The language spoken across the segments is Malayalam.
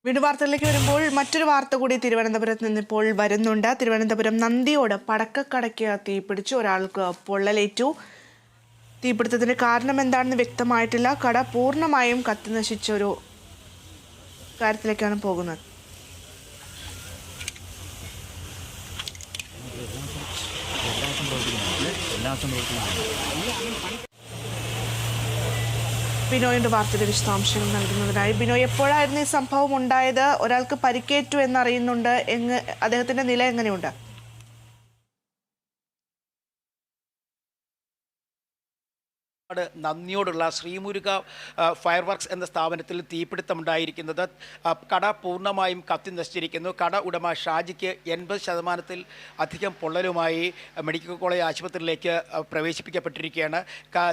വീടുവാർത്തകളിലേക്ക് വരുമ്പോൾ മറ്റൊരു വാർത്ത കൂടി തിരുവനന്തപുരത്ത് നിന്നിപ്പോൾ വരുന്നുണ്ട്. തിരുവനന്തപുരം നന്ദിയോട് പടക്കക്കടയ്ക്ക് തീപിടിച്ചു, ഒരാൾക്ക് പൊള്ളലേറ്റു. തീപിടുത്തത്തിന് കാരണം എന്താണെന്ന് വ്യക്തമായിട്ടില്ല. കട പൂർണ്ണമായും കത്തിനശിച്ച ഒരു കാര്യത്തിലേക്കാണ് പോകുന്നത്. ബിനോയിന്റെ വാർത്തയുടെ വിശദാംശങ്ങൾ നൽകുന്നതിനായി ബിനോയ്, എപ്പോഴായിരുന്നു ഈ സംഭവം ഉണ്ടായത്? ഒരാൾക്ക് പരിക്കേറ്റു എന്നറിയുന്നുണ്ട്. അദ്ദേഹത്തിന്റെ നില എങ്ങനെയുണ്ട്? നന്ദിയോടുള്ള ശ്രീമുരുക ഫയർ വർക്ക്സ് എന്ന സ്ഥാപനത്തിൽ തീപിടുത്തമുണ്ടായിരിക്കുന്നത്. കട പൂർണ്ണമായും കത്തി നശിച്ചിരിക്കുന്നു. കട ഉടമ ഷാജിക്ക് 80% അധികം പൊള്ളലുമായി മെഡിക്കൽ കോളേജ് ആശുപത്രിയിലേക്ക് പ്രവേശിപ്പിക്കപ്പെട്ടിരിക്കുകയാണ്.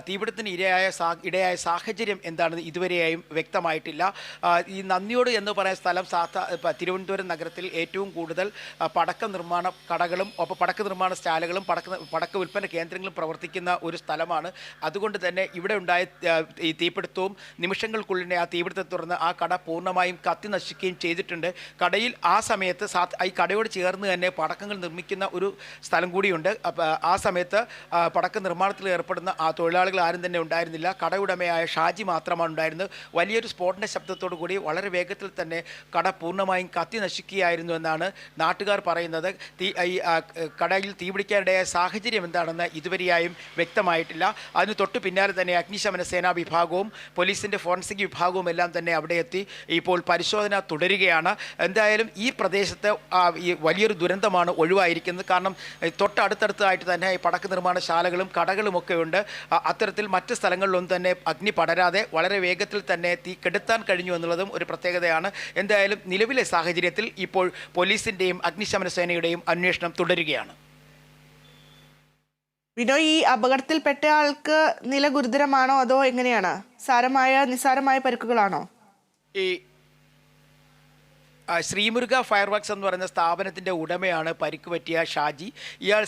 തീപിടുത്തത്തിന് ഇടയായ സാഹചര്യം എന്താണെന്ന് ഇതുവരെയായും വ്യക്തമായിട്ടില്ല. ഈ നന്ദിയോട് എന്ന് പറയുന്ന സ്ഥലം തിരുവനന്തപുരം നഗരത്തിൽ ഏറ്റവും കൂടുതൽ പടക്ക നിർമ്മാണ കടകളും ഒപ്പം പടക്ക നിർമ്മാണ സ്റ്റാലുകളും പടക്ക വിൽപ്പന കേന്ദ്രങ്ങളും പ്രവർത്തിക്കുന്ന ഒരു സ്ഥലമാണ്. അതുകൊണ്ട് തന്നെ ഇവിടെ ഉണ്ടായ ഈ തീപിടുത്തവും നിമിഷങ്ങൾക്കുള്ളിൽ ആ തീപിടുത്തത്തെ തുടർന്ന് ആ കട പൂർണ്ണമായും കത്തി നശിക്കുകയും ചെയ്തിട്ടുണ്ട്. കടയിൽ ആ സമയത്ത് ഈ കടയോട് ചേർന്ന് തന്നെ പടക്കങ്ങൾ നിർമ്മിക്കുന്ന ഒരു സ്ഥലം കൂടിയുണ്ട്. ആ സമയത്ത് പടക്ക നിർമ്മാണത്തിൽ ഏർപ്പെടുന്ന ആ തൊഴിലാളികൾ ആരും തന്നെ ഉണ്ടായിരുന്നില്ല. കടയുടമയായ ഷാജി മാത്രമാണ് ഉണ്ടായിരുന്നത്. വലിയൊരു സ്ഫോടന ശബ്ദത്തോടു കൂടി വളരെ വേഗത്തിൽ തന്നെ കട പൂർണ്ണമായും കത്തി നശിക്കുകയായിരുന്നു എന്നാണ് നാട്ടുകാർ പറയുന്നത്. കടയിൽ തീപിടിക്കാനിടയായ സാഹചര്യം എന്താണെന്ന് ഇതുവരെയായും വ്യക്തമായിട്ടില്ല. അതിന് തൊട്ട് പിന്നാലെ തന്നെ അഗ്നിശമന സേനാ വിഭാഗവും പോലീസിൻ്റെ ഫോറൻസിക് വിഭാഗവും എല്ലാം തന്നെ അവിടെ എത്തി ഇപ്പോൾ പരിശോധന തുടരുകയാണ്. എന്തായാലും ഈ പ്രദേശത്ത് ഈ വലിയൊരു ദുരന്തമാണ് ഒഴിവായിരിക്കുന്നത്. കാരണം തൊട്ടടുത്തടുത്തായിട്ട് തന്നെ ഈ പടക്ക നിർമ്മാണശാലകളും കടകളുമൊക്കെ ഉണ്ട്. അത്തരത്തിൽ മറ്റ് സ്ഥലങ്ങളിലൊന്നും തന്നെ അഗ്നി പടരാതെ വളരെ വേഗത്തിൽ തന്നെ തീ കെടുത്താൻ കഴിഞ്ഞു എന്നുള്ളതും ഒരു പ്രത്യേകതയാണ്. എന്തായാലും നിലവിലെ സാഹചര്യത്തിൽ ഇപ്പോൾ പോലീസിൻ്റെയും അഗ്നിശമന സേനയുടെയും അന്വേഷണം തുടരുകയാണ്. ബിനോയ്, ഈ അപകടത്തിൽപ്പെട്ട ആൾക്ക് നില ഗുരുതരമാണോ അതോ എങ്ങനെയാണ്? നിസ്സാരമായ പരിക്കുകളാണോ? ഈ ശ്രീമുരുക ഫയർ വർക്ക്സ് എന്ന് പറയുന്ന സ്ഥാപനത്തിൻ്റെ ഉടമയാണ് പരിക്ക് പറ്റിയ ഷാജി. ഇയാൾ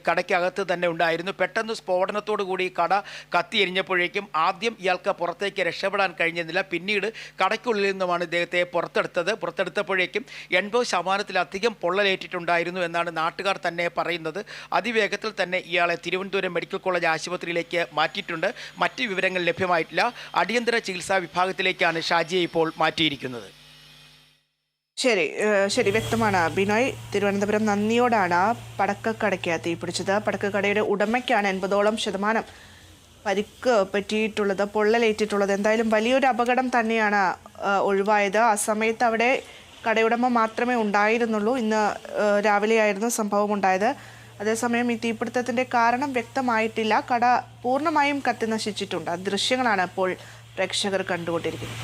കടയ്ക്കകത്ത് തന്നെ ഉണ്ടായിരുന്നു. പെട്ടെന്ന് സ്ഫോടനത്തോടു കൂടി കട കത്തിയെരിഞ്ഞപ്പോഴേക്കും ആദ്യം ഇയാൾക്ക് പുറത്തേക്ക് രക്ഷപ്പെടാൻ കഴിഞ്ഞിരുന്നില്ല. പിന്നീട് കടയ്ക്കുള്ളിൽ നിന്നുമാണ് ഇദ്ദേഹത്തെ പുറത്തെടുത്തപ്പോഴേക്കും 80%-ലധികം പൊള്ളലേറ്റിട്ടുണ്ടായിരുന്നു എന്നാണ് നാട്ടുകാർ തന്നെ പറയുന്നത്. അതിവേഗത്തിൽ തന്നെ ഇയാളെ തിരുവനന്തപുരം മെഡിക്കൽ കോളേജ് ആശുപത്രിയിലേക്ക് മാറ്റിയിട്ടുണ്ട്. മറ്റ് വിവരങ്ങൾ ലഭ്യമായിട്ടില്ല. അടിയന്തര ചികിത്സാ വിഭാഗത്തിലേക്കാണ് ഷാജിയെ ഇപ്പോൾ മാറ്റിയിരിക്കുന്നത്. ശരി, വ്യക്തമാണ് ബിനോയ്. തിരുവനന്തപുരം നന്ദിയോടാണ് പടക്കക്കടയ്ക്ക് തീപിടിച്ചത്. പടക്കക്കടയുടെ ഉടമയ്ക്കാണ് 80% പരിക്ക് പറ്റിയിട്ടുള്ളത്, പൊള്ളലേറ്റിട്ടുള്ളത്. എന്തായാലും വലിയൊരു അപകടം തന്നെയാണ് ഒഴിവായത്. ആ സമയത്ത് അവിടെ കടയുടമ മാത്രമേ ഉണ്ടായിരുന്നുള്ളൂ. ഇന്ന് രാവിലെയായിരുന്നു സംഭവം ഉണ്ടായത്. അതേസമയം ഈ തീപിടുത്തത്തിൻ്റെ കാരണം വ്യക്തമായിട്ടില്ല. കട പൂർണ്ണമായും കത്തി നശിച്ചിട്ടുണ്ട്. ദൃശ്യങ്ങളാണ് ഇപ്പോൾ പ്രേക്ഷകർ കണ്ടുകൊണ്ടിരിക്കുന്നത്.